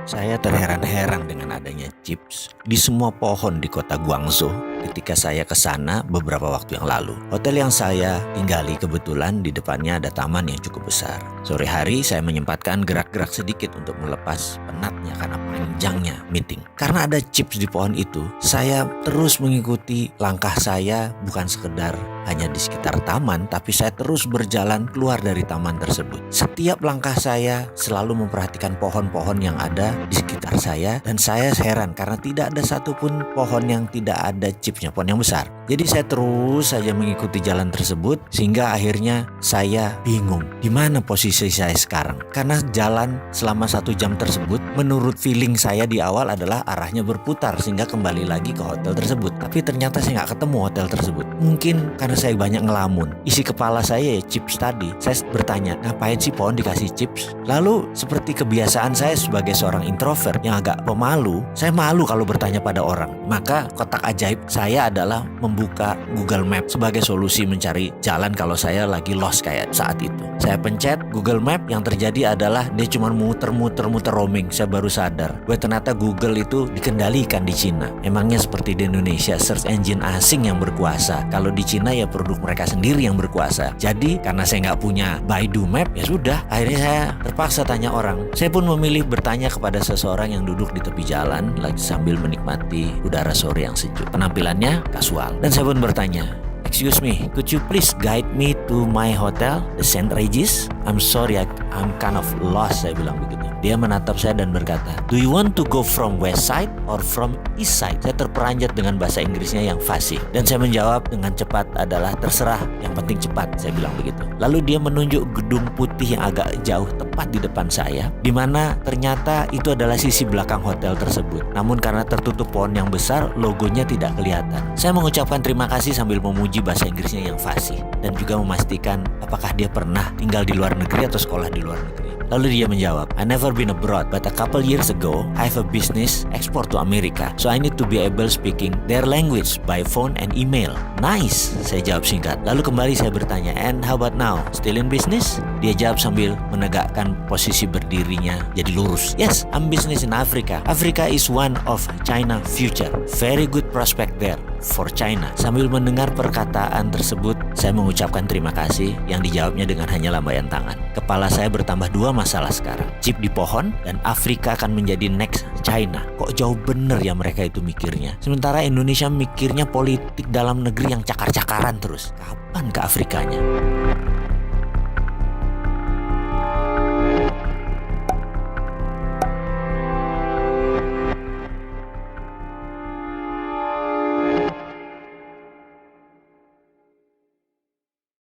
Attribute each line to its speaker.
Speaker 1: Saya terheran-heran dengan adanya chips di semua pohon di kota Guangzhou ketika saya ke sana beberapa waktu yang lalu. Hotel yang saya tinggali kebetulan di depannya ada taman yang cukup besar. Sore hari saya menyempatkan gerak-gerak sedikit untuk melepas penatnya karena panjangnya meeting. Karena ada chips di pohon itu, saya terus mengikuti langkah saya bukan sekedar hanya di sekitar taman, tapi saya terus berjalan keluar dari taman tersebut. Setiap langkah saya selalu memperhatikan pohon-pohon yang ada di sekitar saya, dan saya heran karena tidak ada satupun pohon yang tidak ada chipsnya, pohon yang besar. Jadi saya terus saja mengikuti jalan tersebut sehingga akhirnya saya bingung di mana posisi saya sekarang. Karena jalan selama 1 jam tersebut menurut feeling saya di awal adalah arahnya berputar sehingga kembali lagi ke hotel tersebut. Tapi ternyata saya nggak ketemu hotel tersebut. Mungkin karena saya banyak ngelamun. Isi kepala saya ya chips tadi. Saya bertanya, ngapain sih pohon dikasih chips? Lalu seperti kebiasaan saya sebagai seorang introvert yang agak pemalu, saya malu kalau bertanya pada orang. Maka kotak ajaib saya adalah membuka Google Map sebagai solusi mencari jalan kalau saya lagi lost kayak saat itu. Saya pencet Google Map, yang terjadi adalah dia cuma muter-muter roaming. Saya baru sadar bahwa ternyata Google itu dikendalikan di Cina. Emangnya seperti di Indonesia search engine asing yang berkuasa. Kalau di Cina ya produk mereka sendiri yang berkuasa. Jadi karena saya nggak punya Baidu Map, ya sudah, akhirnya saya terpaksa tanya orang. Saya pun memilih bertanya kepada seseorang yang duduk di tepi jalan lagi sambil menikmati udara sore yang sejuk. Penampilannya kasual, dan saya pun bertanya, "Excuse me, could you please guide me to my hotel, the St. Regis? I'm sorry, I'm kind of lost," saya bilang begitu. Dia menatap saya dan berkata, "Do you want to go from west side or from east side?" Saya terperanjat dengan bahasa Inggrisnya yang fasih, dan saya menjawab dengan cepat adalah, "Terserah, yang penting cepat," saya bilang begitu. Lalu dia menunjuk gedung putih yang agak jauh tepat di depan saya, di mana ternyata itu adalah sisi belakang hotel tersebut. Namun karena tertutup pohon yang besar, logonya tidak kelihatan. Saya mengucapkan terima kasih sambil memuji bahasa Inggrisnya yang fasih dan juga memastikan apakah dia pernah tinggal di luar negeri atau sekolah di luar negeri. Lalu dia menjawab, "I never been abroad, but a couple years ago, I have a business export to America. So I need to be able speaking their language by phone and email." "Nice," saya jawab singkat. Lalu kembali saya bertanya, "And how about now? Still in business?" Dia jawab sambil menegakkan posisi berdirinya jadi lurus. "Yes, I'm business in Africa. Africa is one of China future. Very good prospect there for China." Sambil mendengar perkataan tersebut, saya mengucapkan terima kasih yang dijawabnya dengan hanya lambaian tangan. Kepala saya bertambah 2 masalah sekarang. Chip di pohon dan Afrika akan menjadi next China. Kok jauh bener ya mereka itu mikirnya. Sementara Indonesia mikirnya politik dalam negeri yang cakar-cakaran terus. Kapan ke Afrikanya?